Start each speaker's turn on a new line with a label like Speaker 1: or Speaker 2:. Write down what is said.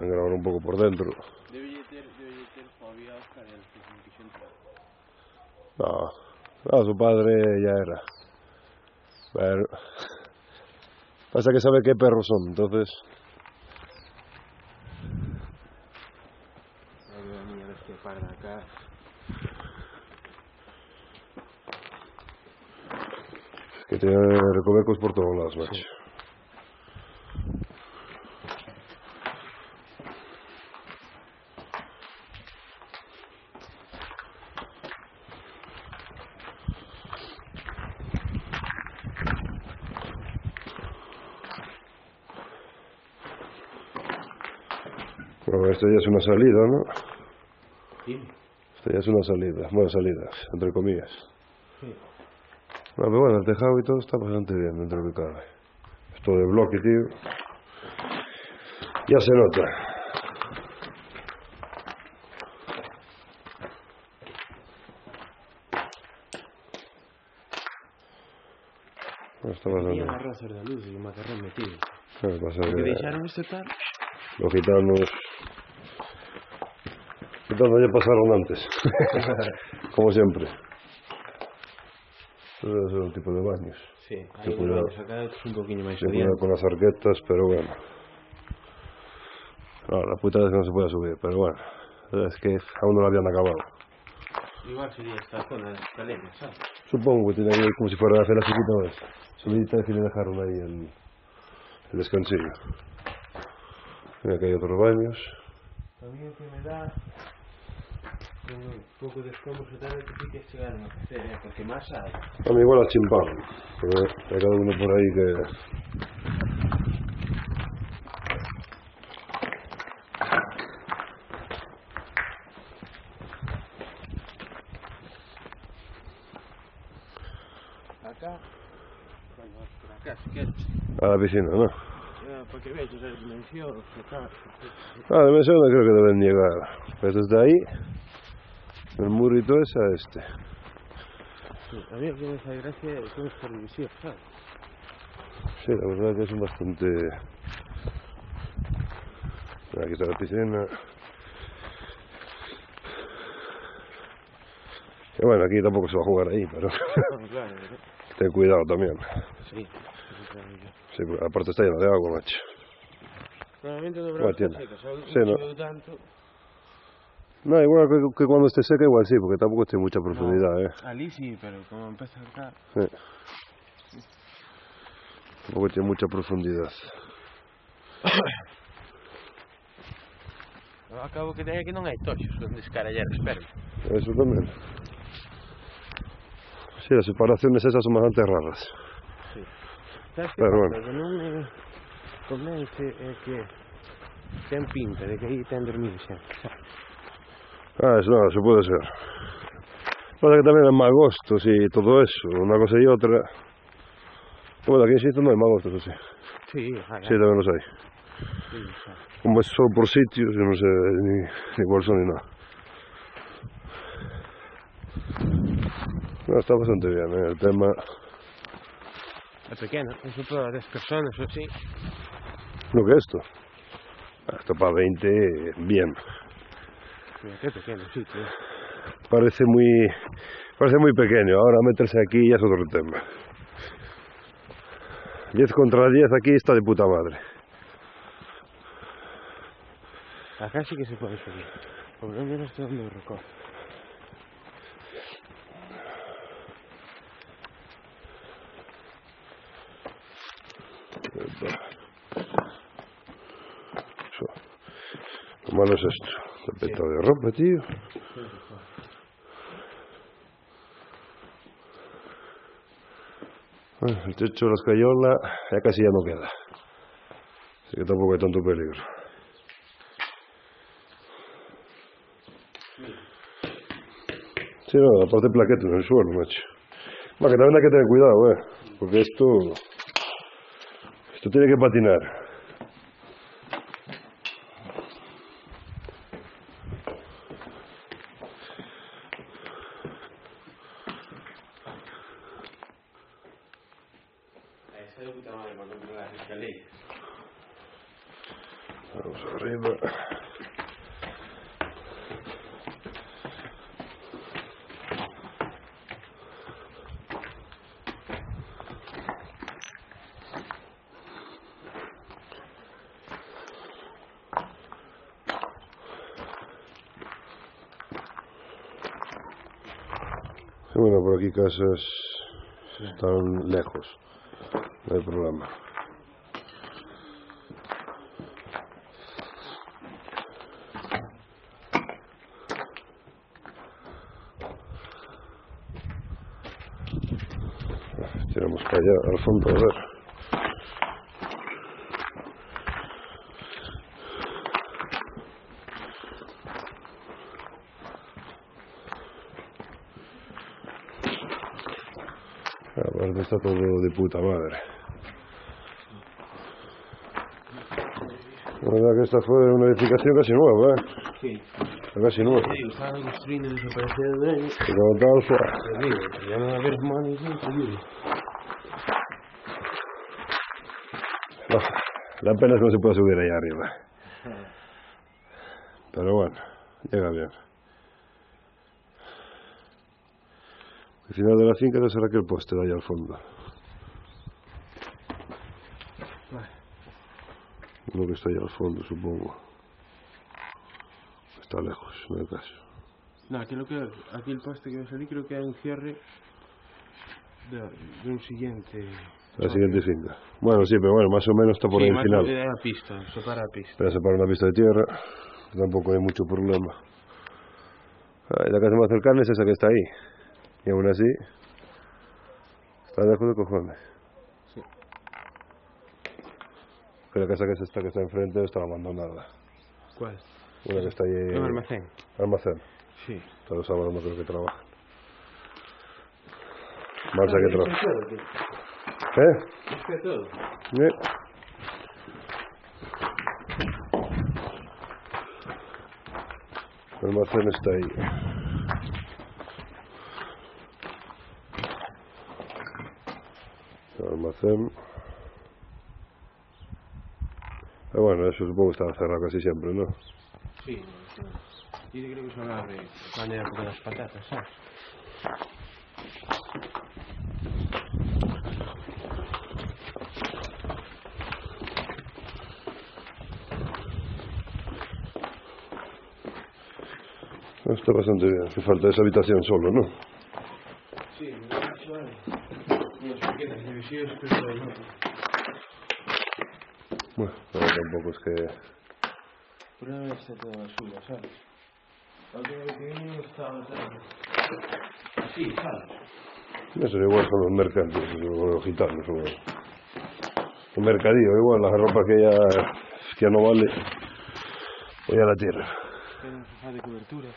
Speaker 1: a gravar un pouco por dentro.
Speaker 2: Debe ter fobia a Óscar, el que non quixo entrar.
Speaker 1: No, su padre ya era. Pero pasa que sabe qué perros son, entonces.
Speaker 2: Ay, Dios mío, es que para acá.
Speaker 1: Que tiene recovecos por todos lados, macho.
Speaker 2: Sí.
Speaker 1: Bueno, esto ya es una salida, ¿no?
Speaker 2: Sí.
Speaker 1: Esto ya es una salida. Bueno, salidas, entre comillas.
Speaker 2: Sí.
Speaker 1: No, pero bueno, el tejado y todo está bastante bien dentro de lo que cabe. Esto de bloque, tío. Ya se nota. No, está bastante
Speaker 2: Tenía
Speaker 1: bien.
Speaker 2: las razas da luz e o macarrón metido.
Speaker 1: No, pasa
Speaker 2: Porque
Speaker 1: que
Speaker 2: deixaron isto tal.
Speaker 1: los gitanos ya pasaron antes. Como siempre. Eso debe ser un tipo de baños.
Speaker 2: Sí,
Speaker 1: Se
Speaker 2: hai
Speaker 1: cuida-
Speaker 2: uns baños acá, outros un poquinho máis
Speaker 1: Se cuida
Speaker 2: adiante.
Speaker 1: con las arquetas, pero bueno. No, la puta es que no se puede subir, pero bueno. Es que aún no lo habían acabado.
Speaker 2: Igual sería esta zona de escaleras, ¿sabes?
Speaker 1: Supongo que tiene que ir como si fuera a hacer la chiquita vez. Subidita y le dejaron ahí el descansillo. Mira que hay otros baños.
Speaker 2: A mí o que me dá un pouco de escombros e tal é que sí que chegaron a facer, porque máis hai.
Speaker 1: A mí igual a chimpán. Pero hay cada uno por ahí que...
Speaker 2: Acá, bueno, por acá, si queres.
Speaker 1: A la piscina, ¿no?
Speaker 2: Para que veas as dimensións e tal.
Speaker 1: Ah, de mención creo que deben llegar. Pues desde ahí, el murito es a este.
Speaker 2: Sí, a mí o que me fai gracia é como por división, sabes?
Speaker 1: Sí, la verdad que es bastante... Aquí está la piscina. Que bueno, aquí tampoco se va a jugar ahí, pero
Speaker 2: No, claro,
Speaker 1: ten cuidado también.
Speaker 2: sí.
Speaker 1: Sí, porque aparte está lleno de agua, macho.
Speaker 2: Normalmente no
Speaker 1: Buena
Speaker 2: bravo
Speaker 1: tienda.
Speaker 2: seca, sabes?
Speaker 1: Sí, no.
Speaker 2: Choveu tanto.
Speaker 1: No, igual que cuando esté seca, igual sí, porque tampoco tiene mucha profundidad,
Speaker 2: No, ali sí, pero como empieza acá.
Speaker 1: Sí. Tampoco tiene mucha profundidad.
Speaker 2: Acabo que ten aquí non hai toxos onde escarallar, espero.
Speaker 1: Eso también. Sí, las separaciones esas son bastante raras.
Speaker 2: Sí. Sabes que
Speaker 1: Pero
Speaker 2: pasa?
Speaker 1: bueno.
Speaker 2: Que non me convence é que ten pinta de que aí ten dormido xa, sabes?
Speaker 1: Ah, eso no, eso puede ser. Pasa que también hay magostos y todo eso, una cosa y otra. Bueno, aquí en sitio no hay magostos, ¿o sí?
Speaker 2: Sí, hai.
Speaker 1: Sí, también los hay.
Speaker 2: Sí, xa.
Speaker 1: Como es solo por sitios, yo no sé ni cuál son ni nada. No, está bastante bien, ¿eh? El tema...
Speaker 2: É pequeno, eso para 10 personas ou así.
Speaker 1: ¿Lo que es esto? Esto para 20, bien.
Speaker 2: Mira, que pequeno, sí, tío.
Speaker 1: Parece muy pequeño. Ahora meterse aquí ya es otro tema. 10 contra 10 aquí está de puta madre.
Speaker 2: Acá sí que se pode subir. Por lo menos estou dando o recordo.
Speaker 1: Lo malo es esto. Tapeta de ropa, tío. Bueno, el techo de la escayola ya casi ya no queda. Así que tampoco hay tanto peligro. Sí, no, aparte plaquetas en el suelo, macho. Bueno, que también hay que tener cuidado, porque esto tiene que patinar. Vamos arriba. Y bueno, por aquí casas están lejos, no hay problema. Tiramos para allá, al fondo, a ver. Aparte está todo de puta madre. La verdad que esta fue una edificación casi nueva, ¿eh?
Speaker 2: Sí.
Speaker 1: Casi nueva.
Speaker 2: Sí, estaban construyendo y desaparecieron de años.
Speaker 1: Y como tal fue...
Speaker 2: Te digo, ya no va a haber manos, ¿no? Te digo.
Speaker 1: No, la pena es que no se puede subir ahí arriba. Pero bueno, llega bien. El final de la finca debe ser aquel poste de ahí al fondo.
Speaker 2: Vale.
Speaker 1: Uno que está ahí al fondo, supongo. Está lejos, no hay caso.
Speaker 2: No, aquí el poste que va a salir creo que hay un cierre de un siguiente.
Speaker 1: La siguiente finca. Bueno, sí, pero bueno, más o menos está por ahí el final.
Speaker 2: Sí, la pista, separa la pista.
Speaker 1: Pero se para una pista de tierra, tampoco hay mucho problema. La casa más cercana es esa que está ahí. Y aún así, está lejos de cojones.
Speaker 2: Sí.
Speaker 1: Que la casa que está enfrente está abandonada.
Speaker 2: ¿Cuál?
Speaker 1: Una que está ahí.
Speaker 2: Un almacén.
Speaker 1: Almacén.
Speaker 2: Sí.
Speaker 1: Todos los sábados no creo que trabajan. Marcha que trabaja. ¿Eh?
Speaker 2: Es que todo.
Speaker 1: El almacén está ahí. El almacén. Pero bueno, eso supongo que está cerrado casi siempre, ¿no?
Speaker 2: Sí. Y creo que se abre cuando era por las patatas, ¿sabes?
Speaker 1: Está bastante bien, hace falta esa habitación solo, ¿no?
Speaker 2: Sí, vale. Unas pequeñas divisiones, pero no.
Speaker 1: Bueno, pero tampoco es que...
Speaker 2: Pero no está toda basura, ¿sabes? La última vez que vine estaba así, ¿sabes?
Speaker 1: Eso igual son los mercantes, los gitanos, o el mercadillo, igual la ropa que ya no vale, o ya la tierra.
Speaker 2: Tiene un sofá de cobertura.